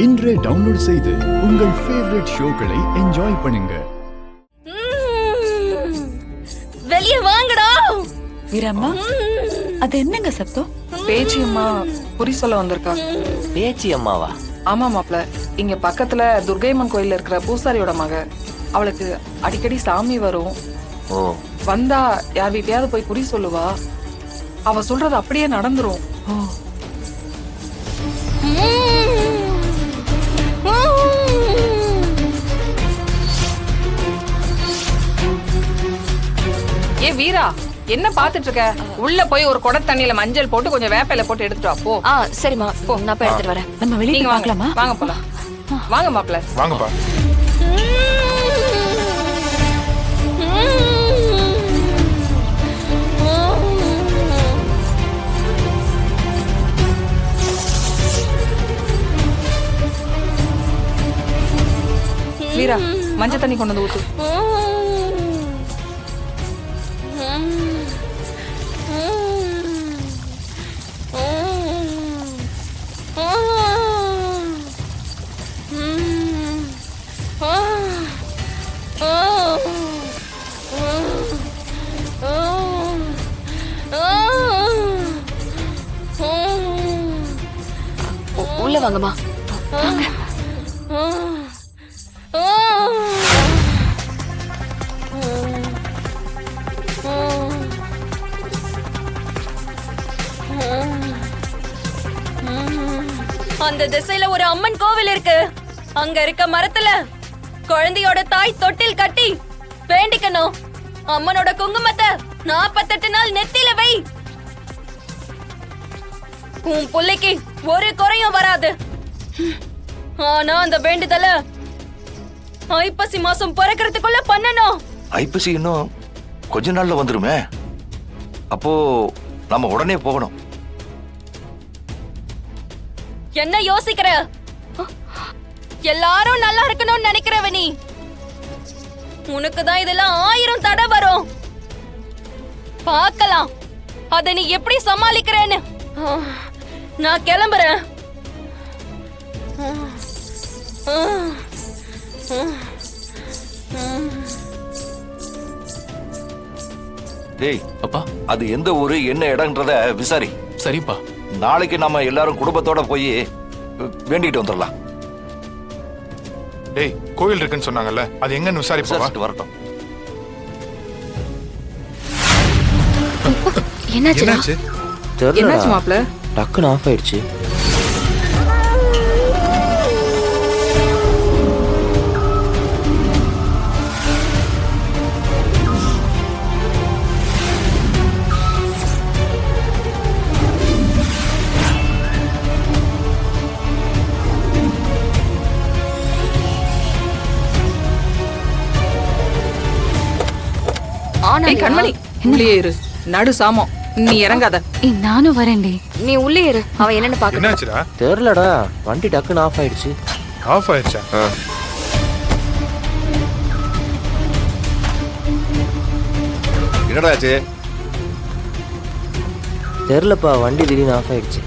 இன்றே டவுன்லோட் செய்து உங்கள் ஃபேவரட் ஷோக்களை என்ஜாய் பண்ணுங்க. வெளியே வாங்கடா. வீரம்மா, அது என்னங்க சத்தம்? பேச்சி அம்மா குறி சொல்ல வந்திருக்கா. பேச்சி அம்மாவா? ஆமா மாப்ள, இங்க பக்கத்துல துர்கைம்மன் கோயில்ல இருக்கிற பூசாரியோட மக. அவளுக்கு அடிக்கடி சாமி வரும். ஓ, வந்தா யார் வீட்டையாவது போய் குறி சொல்லுவா. அவ சொல்றது அப்படியே நடந்துரும். ஏ வீரா, என்ன பாத்துட்டு இருக்க? உள்ள போய் ஒரு குடம் தண்ணியில மஞ்சள் போட்டு கொஞ்சம் வேப்பையில போட்டு எடுத்துட்டு வா போ. சரிம்மா, போ, நான் போய் எடுத்துட்டு வரேன். நம்ம வெளியே நீங்க வாங்கலாமா? வாங்க போலாம். வாங்க மாப்ள. வாங்கப்பா. வீரா, மஞ்சள் தண்ணி கொண்டு வந்து ஊத்து. உள்ள வாங்கம்மா. அந்த திசையில ஒரு அம்மன் கோவில் இருக்கு. அங்க இருக்க மரத்துல குழந்தையோட தாய் தொட்டில் கட்டி வேண்டிக்கணும். அம்மனோட குங்குமத்தை 48 நாள் நெத்தியில வை. உன் புள்ளைக்கு ஒரு குறையும் வராது. ஆனா அந்த வேண்டுதல ஐப்பசி மாசம் பிறக்கிறதுக்குள்ள பண்ணணும். ஐப்பசி இன்னும் கொஞ்ச நாள்ல வந்துருமே. அப்போ நம்ம உடனே போகணும். என்ன யோசிக்கிற? எல்லாரும் நல்லா இருக்கணும்னு நினைக்கிறவ நீ. உனக்குதான் இதெல்லாம் 1000 தடை வரும். பார்க்கலாம் அத நீ எப்படி சமாளிக்கிறேன்னு. நான் கிளம்புறேன். டேய் அப்பா. அது எந்த ஊரு, என்ன இடம்ன்றத விசாரி. சரிப்பா. நாளைக்கு நம்ம எல்லாரும் குடும்பத்தோட போய் வேண்டிட்டு வந்துடலாம். டேய், கோயில் இருக்குன்னு சொன்னாங்கல்ல, அது எங்கன்னு விசாரிப்பா. விசாரிச்சுட்டு வரட்டும். என்னாச்சு? என்னாச்சு மாப்ள? டக்குன்னு ஆஃப் ஆயிடுச்சு. ஏய் கண்மணி, உள்ளே இரு. நடு சாமம், நீ இறங்காத. நானும் வரேன்டி. நீ உள்ளே இரு, அவன் என்னன்னு பாக்க. என்னாச்சுடா? தெரியலடா, வண்டி டக்குன்னு ஆஃப் ஆயிடுச்சு. ஆஃப் ஆயிடுச்சா? என்னடா ஆச்சு? தெரியலப்பா, வண்டி திடீர்னு ஆஃப் ஆயிடுச்சு.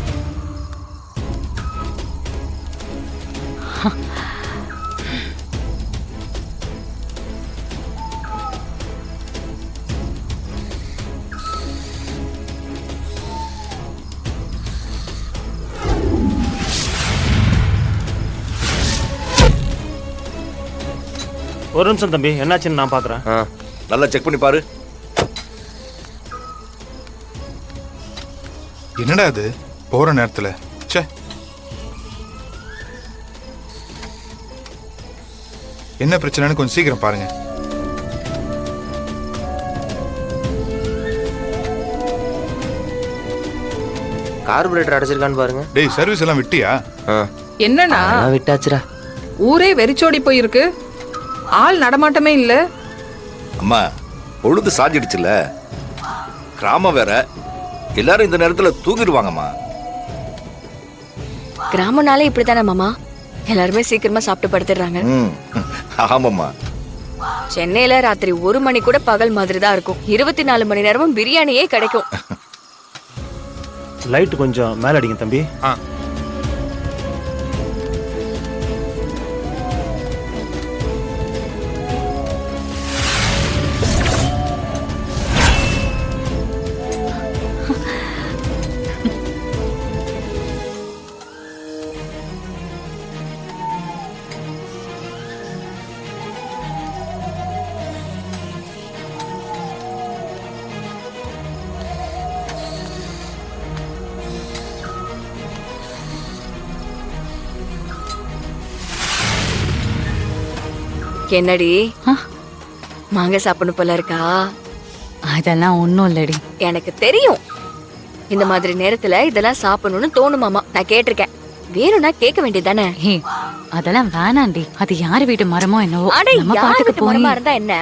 ஒரு நிமிஷம் தம்பி, என்னாச்சுன்னு நான் பார்க்குறேன். நல்லா செக் பண்ணி பாரு. என்னடா அது போற நேரத்துல? ச்சே, என்ன பிரச்சனைன்னு கொஞ்சம் சீக்கிரம் பாருங்க. கார்பரேட்டர் அடைச்சிருக்கான்னு பாருங்க. டேய், சர்வீஸ் எல்லாம் விட்டியா? என்னன்னா விட்டாச்சுடா. ஊரே வெறிச்சோடி போயிருக்கு. ஆள் நடமாட்டமே இல்ல. அம்மா, பொழுது சாஞ்சிடுச்சுல, கிராமம் வேற, எல்லாரும் இந்த நேரத்துல தூங்கிடுவாங்கம்மா. கிராமம்னாலே இப்படித்தானே மாமா, எல்லாருமே சீக்கிரமா சாப்பிட்டு படுத்துடுறாங்க. ஆமாம்மா. சென்னையில ராத்திரி 1 மணி கூட பகல் மாதிரி தான் இருக்கும். 24 மணி நேரமும் பிரியாணியே கிடைக்கும். லைட் கொஞ்சம் மேல அடிங்க தம்பி. என்னடி ஆ, மாங்காய் சாப்பிடணும் போல இருக்கா? அதெல்லாம் ஒண்ணும் இல்லடி. எனக்கு தெரியும். இந்த மாதிரி நேரத்துல இதெல்லாம் சாப்பிடணும்னு தோணுமாமா. நான் கேட்டிருக்கேன். வேணும்னா கேட்க வேண்டியதானே? ஹே, அதெல்லாம் வேணாண்டி. அது யார் வீட்டு மரமோ என்னவோ. அடே, நம்ம யார் பாட்டுக்கு வீட்டு போய் மரமா இருந்தா என்ன?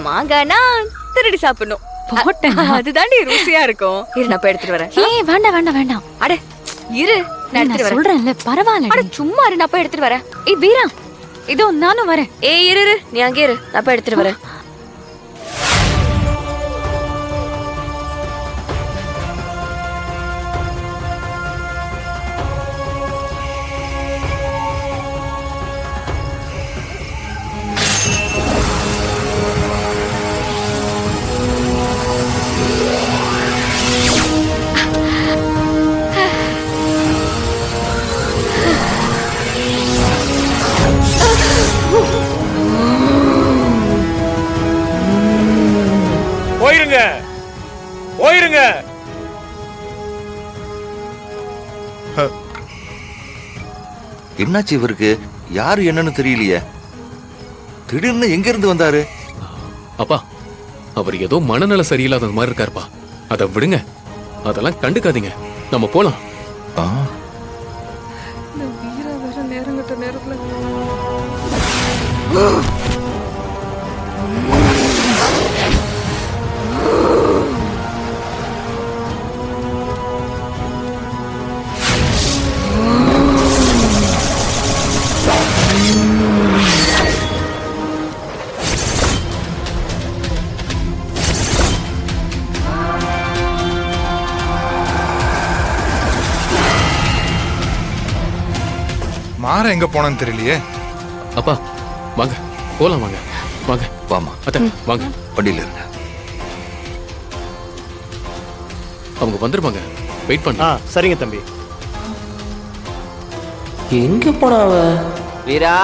மாங்கானா திருடி சாப்பிடணும். போட்டேனா? அதுதாண்டி ருசியா இருக்கும். இரு, நான் போய் எடுத்துட்டு வரேன். ஏய், வேண்டாம் வேண்டாம் வேண்டாம். அட இரு, நான் நான் எடுத்துட்டு வரேன். சொல்றேன்ல, அட பரவாயில்ல. சும்மா இரு, நான் போய் எடுத்துட்டு வரேன். ஏய் வீரா, இதோ நானும் வரேன். ஏய் இரு இரு, நீ அங்கே இரு, நான் போய் எடுத்துட்டு வரேன். போயிருங்க போயிருங்க. என்னாச்சு இவருக்கு? யாரு என்னன்னு தெரியலையே. திடீர்னு எங்க இருந்து வந்தாரு? அப்பா, அவர் ஏதோ மனநல சரியில்லாத மாதிரி இருக்காருப்பா. அதை விடுங்க, அதெல்லாம் கண்டுக்காதீங்க. நம்ம போலாம். ஆ, மாற எங்க போனான்னு தெரியலையே. அப்பா வாங்க, போலாம் வாங்க. வாங்க வாமா, அத்தை, வாங்க. வண்டியில இருங்க. அவங்க வந்துருவாங்க, வெயிட் பண்ண. சரிங்க தம்பி. எங்க போனா அவ? வீரா,